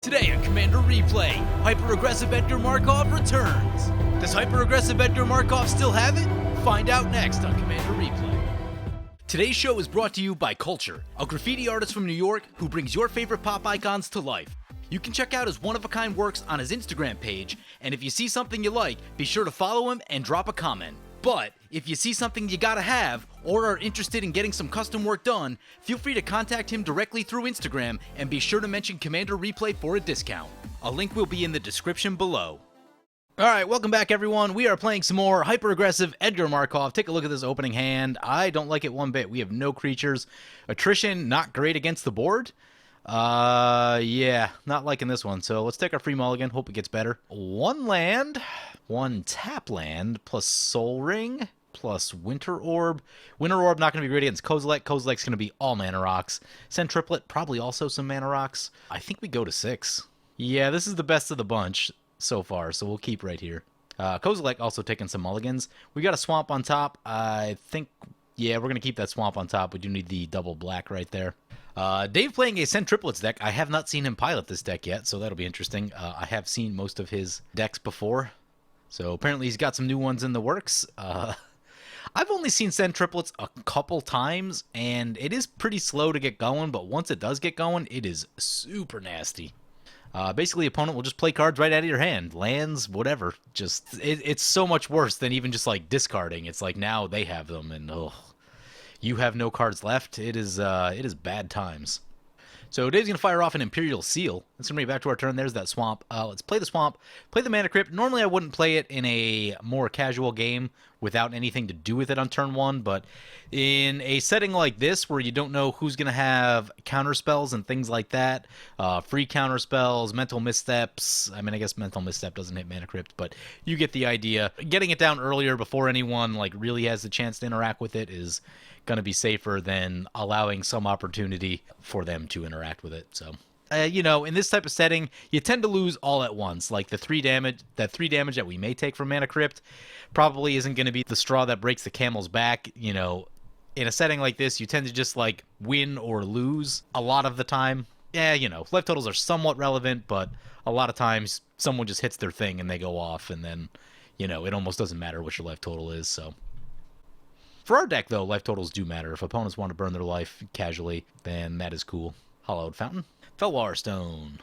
Today on Commander Replay, hyper-aggressive Edgar Markov returns. Does hyper-aggressive Edgar Markov still have it? Find out next on Commander Replay. Today's show is brought to you by Culture, a graffiti artist from New York who brings your favorite pop icons to life. You can check out his one-of-a-kind works on his Instagram page, and if you see something you like, be sure to follow him and drop a comment. But if you see something you gotta have, or are interested in getting some custom work done, feel free to contact him directly through Instagram and be sure to mention Commander Replay for a discount. A link will be in the description below. Alright, welcome back everyone. We are playing some more hyper-aggressive Edgar Markov. Take a look at this opening hand. I don't like it one bit. We have no creatures. Attrition, not great against the board. Yeah, not liking this one. So let's take our free mulligan. Hope it gets better. One land, one tap land, plus Soul Ring, plus Winter Orb. Winter Orb not going to be great against Kozilek. Kozilek's going to be all mana rocks. Sen Triplet, probably also some mana rocks. I think we go to 6. Yeah, this is the best of the bunch so far, so we'll keep right here. Kozilek also taking some mulligans. We got a swamp on top. I think, yeah, we're going to keep that swamp on top. We do need the double black right there. Dave playing a Sen Triplets deck. I have not seen him pilot this deck yet, so that'll be interesting. I have seen most of his decks before, so apparently he's got some new ones in the works. I've only seen Sen Triplets a couple times, and it is pretty slow to get going, but once it does get going, it is super nasty. Basically, opponent will just play cards right out of your hand. Lands, whatever. Just, it's so much worse than even just, like, discarding. It's like, now they have them, and, ugh. You have no cards left. It is bad times. So Dave's going to fire off an Imperial Seal. It's going to be back to our turn. There's that swamp. Let's play the swamp. Play the Mana Crypt. Normally I wouldn't play it in a more casual game without anything to do with it on turn 1, but in a setting like this where you don't know who's going to have counter spells and things like that, free counter spells, mental missteps. I mean, I guess mental misstep doesn't hit Mana Crypt, but you get the idea. Getting it down earlier before anyone like really has the chance to interact with it is going to be safer than allowing some opportunity for them to interact with it. So, you know, in this type of setting, you tend to lose all at once. Like the 3 damage, that we may take from Mana Crypt probably isn't going to be the straw that breaks the camel's back. You know, in a setting like this, you tend to just like win or lose a lot of the time. Yeah, you know, life totals are somewhat relevant, but a lot of times someone just hits their thing and they go off, and then, you know, it almost doesn't matter what your life total is. So for our deck, though, life totals do matter. If opponents want to burn their life casually, then that is cool. Hollowed Fountain. Felwar Stone.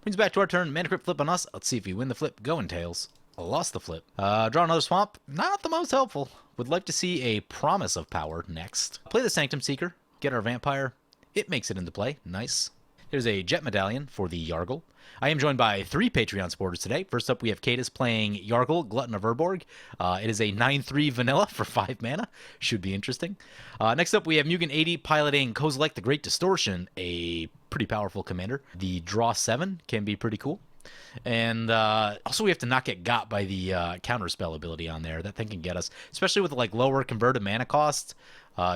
Brings back to our turn. Mana Crypt flip on us. Let's see if we win the flip. Going tails. Lost the flip. Draw another swamp. Not the most helpful. Would like to see a Promise of Power next. Play the Sanctum Seeker. Get our Vampire. It makes it into play. Nice. There's a Jet Medallion for the Yargle. I am joined by 3 Patreon supporters today. First up, we have Cadis playing Yargle, Glutton of Urborg. It is a 9/3 vanilla for 5 mana. Should be interesting. Next up, we have Mugen80 piloting Kozilek the Great Distortion, a pretty powerful commander. The draw 7 can be pretty cool. And also we have to not get got by the counterspell ability on there. That thing can get us, especially with like lower converted mana cost,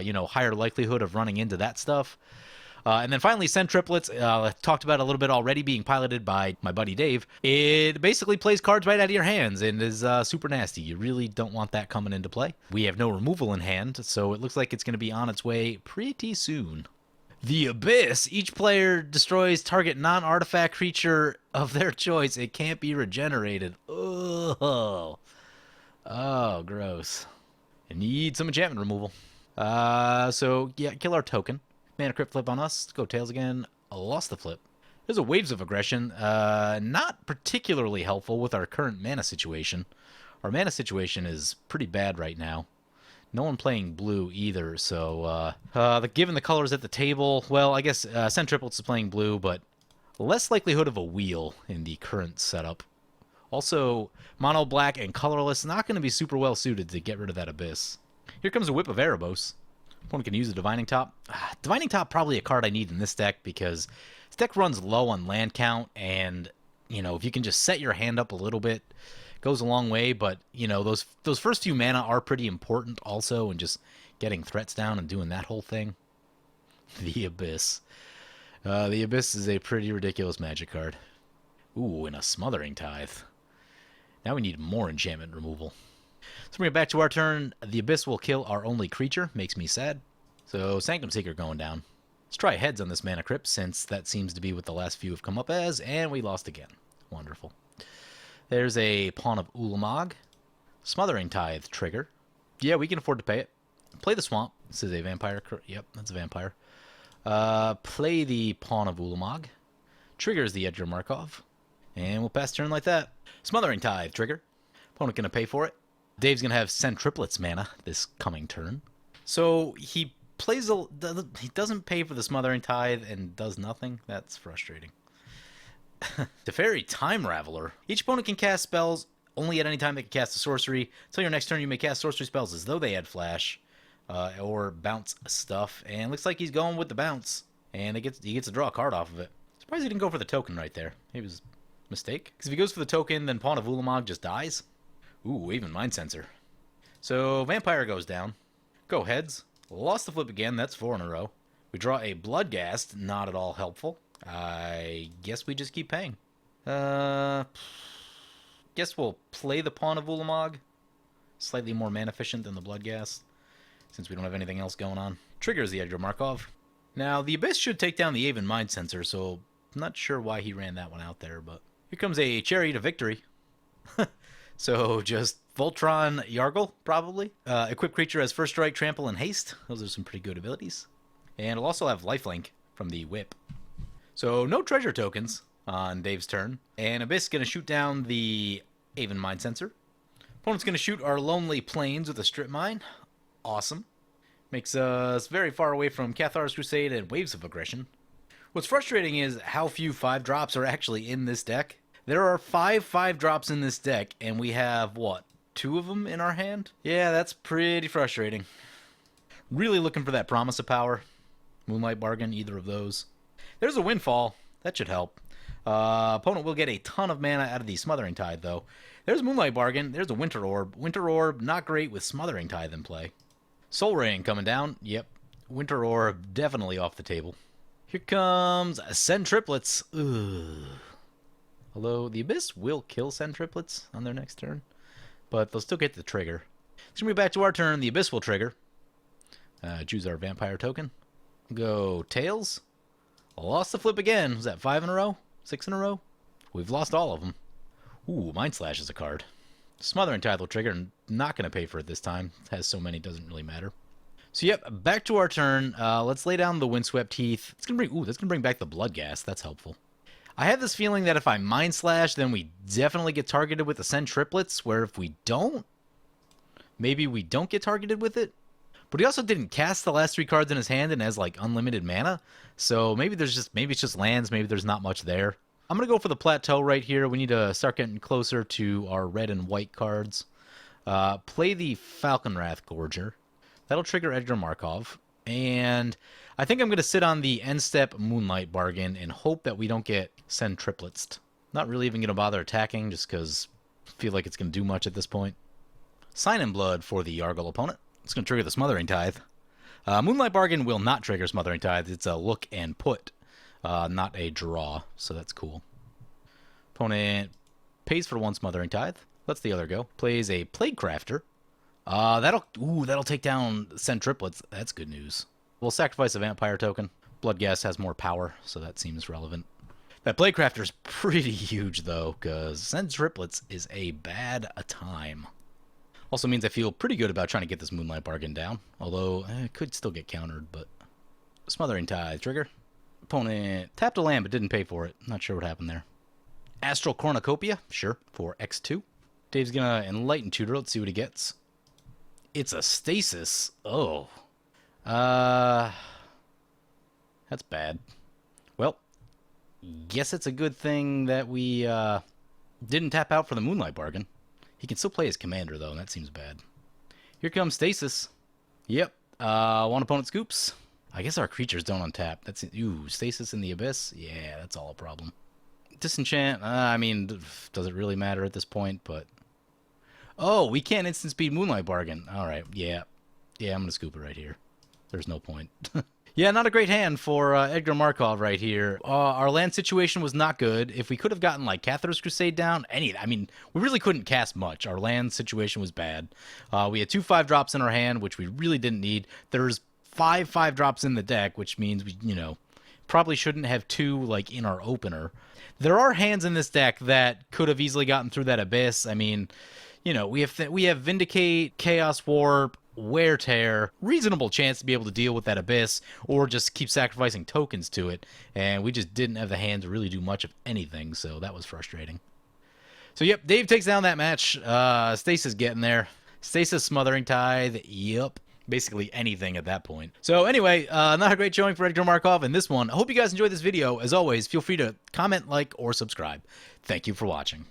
you know, higher likelihood of running into that stuff. And then finally, Sen Triplets, talked about a little bit already, being piloted by my buddy Dave. It basically plays cards right out of your hands and is super nasty. You really don't want that coming into play. We have no removal in hand, so it looks like it's going to be on its way pretty soon. The Abyss. Each player destroys target non-artifact creature of their choice. It can't be regenerated. Oh, gross. I need some enchantment removal. So, yeah, kill our token. Mana Crypt flip on us. Go tails again. Lost the flip. There's a Waves of Aggression. Not particularly helpful with our current mana situation. Our mana situation is pretty bad right now. No one playing blue either, so given the colors at the table, well, I guess Sen Triplets is playing blue, but less likelihood of a wheel in the current setup. Also, mono black and colorless, not going to be super well suited to get rid of that Abyss. Here comes a Whip of Erebos. One can use a Divining Top. Divining Top probably a card I need in this deck because this deck runs low on land count, and you know, if you can just set your hand up a little bit, goes a long way. But you know, those first few mana are pretty important also, and just getting threats down and doing that whole thing. The Abyss. The Abyss is a pretty ridiculous magic card. Ooh, and a Smothering Tithe. Now we need more enchantment removal. So bring it back to our turn. The Abyss will kill our only creature. Makes me sad. So Sanctum Seeker going down. Let's try heads on this mana crypt, since that seems to be what the last few have come up as, and we lost again. Wonderful. There's a Pawn of Ulamog. Smothering Tithe trigger. Yeah, we can afford to pay it. Play the Swamp. This is a vampire. Yep, that's a vampire. Play the Pawn of Ulamog. Triggers the Edgar Markov. And we'll pass turn like that. Smothering Tithe trigger. Opponent gonna pay for it. Dave's gonna have Sen Triplets mana this coming turn. So he plays he doesn't pay for the Smothering Tithe and does nothing. That's frustrating. Teferi Time Raveler. Each opponent can cast spells only at any time they can cast a sorcery. Until your next turn, you may cast sorcery spells as though they had flash, or bounce stuff. And looks like he's going with the bounce, and he gets to draw a card off of it. Surprised he didn't go for the token right there. It was a mistake. Because if he goes for the token, then Pawn of Ulamog just dies. Ooh, even Mind Sensor. So Vampire goes down. Go heads. Lost the flip again. That's 4 in a row. We draw a Bloodghast. Not at all helpful. I guess we just keep paying. Guess we'll play the Pawn of Ulamog. Slightly more mana efficient than the Bloodghast, since we don't have anything else going on. Triggers the Edgar Markov. Now, the Abyss should take down the Aven Mind Sensor, so I'm not sure why he ran that one out there, but here comes a Chariot of Victory. So just Voltron Yargle, probably. Equipped creature has First Strike, Trample, and Haste. Those are some pretty good abilities. And it'll also have Lifelink from the Whip. So no treasure tokens on Dave's turn. And Abyss going to shoot down the Aven Mind Sensor. Opponent's going to shoot our Lonely Plains with a Strip Mine. Awesome. Makes us very far away from Cathar's Crusade and Waves of Aggression. What's frustrating is how few 5-drops are actually in this deck. There are 5 5-drops in this deck, and we have, what, 2 of them in our hand? Yeah, that's pretty frustrating. Really looking for that Promise of Power. Moonlight Bargain, either of those. There's a Windfall. That should help. Opponent will get a ton of mana out of the Smothering Tithe, though. There's Moonlight Bargain. There's a Winter Orb. Winter Orb, not great with Smothering Tithe in play. Soul Rain coming down. Yep. Winter Orb, definitely off the table. Here comes Sen Triplets. Ugh. Although the Abyss will kill Sen Triplets on their next turn, but they'll still get the trigger. It's going to be back to our turn. The Abyss will trigger. Choose our Vampire token. Go Tails. Lost the flip again. Was that 5 in a row? 6 in a row? We've lost all of them. Ooh, Mind Slash is a card. Smothering Tithe will trigger. Not going to pay for it this time. It has so many, doesn't really matter. So yep, back to our turn. Let's lay down the Windswept Heath. It's gonna bring. Ooh, that's gonna bring back the Bloodghast. That's helpful. I have this feeling that if I Mind Slash, then we definitely get targeted with the Sen Triplets. Where if we don't, maybe we don't get targeted with it. But he also didn't cast the last 3 cards in his hand and has like unlimited mana. So maybe it's just lands. Maybe there's not much there. I'm gonna go for the plateau right here. We need to start getting closer to our red and white cards. Play the Falconwrath Gorger. That'll trigger Edgar Markov. And I think I'm going to sit on the end step Moonlight Bargain and hope that we don't get Sen Triplets. Not really even going to bother attacking just because I feel like it's going to do much at this point. Sign in Blood for the Yargle opponent. It's going to trigger the Smothering Tithe. Moonlight Bargain will not trigger Smothering Tithe. It's a look and put, not a draw. So that's cool. Opponent pays for 1 Smothering Tithe. Lets the other go. Plays a Plague Crafter. That'll take down Sen Triplets. That's good news. We'll sacrifice a Vampire token. Bloodghast has more power, so that seems relevant. That Plague Crafter's pretty huge, though, because Sen Triplets is a bad time. Also means I feel pretty good about trying to get this Moonlight Bargain down, although it could still get countered, but... Smothering Tithe trigger. Opponent tapped a land but didn't pay for it. Not sure what happened there. Astral Cornucopia, sure, for X2. Dave's gonna Enlighten Tutor. Let's see what he gets. It's a Stasis. Oh. That's bad. Well, guess it's a good thing that we didn't tap out for the Moonlight Bargain. He can still play his commander, though, and that seems bad. Here comes Stasis. Yep. One opponent scoops. I guess our creatures don't untap. That's ooh, Stasis in the Abyss? Yeah, that's all a problem. Disenchant, I mean, does it really matter at this point, but... Oh, we can't instant speed Moonlight Bargain. Alright, yeah. Yeah, I'm going to scoop it right here. There's no point. Yeah, not a great hand for Edgar Markov right here. Our land situation was not good. If we could have gotten, like, Cathar's Crusade down, I mean, we really couldn't cast much. Our land situation was bad. We had 2 5-drops in our hand, which we really didn't need. There's 5 drops in the deck, which means we, probably shouldn't have 2 like in our opener. There are hands in this deck that could have easily gotten through that Abyss. I mean, we have Vindicate, Chaos Warp, Wear Tear, reasonable chance to be able to deal with that Abyss, or just keep sacrificing tokens to it, and we just didn't have the hand to really do much of anything, so that was frustrating. So yep, Dave takes down that match. Stasis getting there. Stasis Smothering Tithe, yep. Basically anything at that point. So anyway, not a great showing for Edgar Markov in this one. I hope you guys enjoyed this video. As always, feel free to comment, like, or subscribe. Thank you for watching.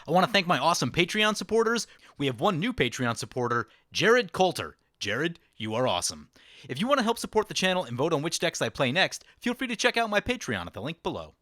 I want to thank my awesome Patreon supporters. We have one new Patreon supporter, Jared Coulter. Jared, you are awesome. If you want to help support the channel and vote on which decks I play next, feel free to check out my Patreon at the link below.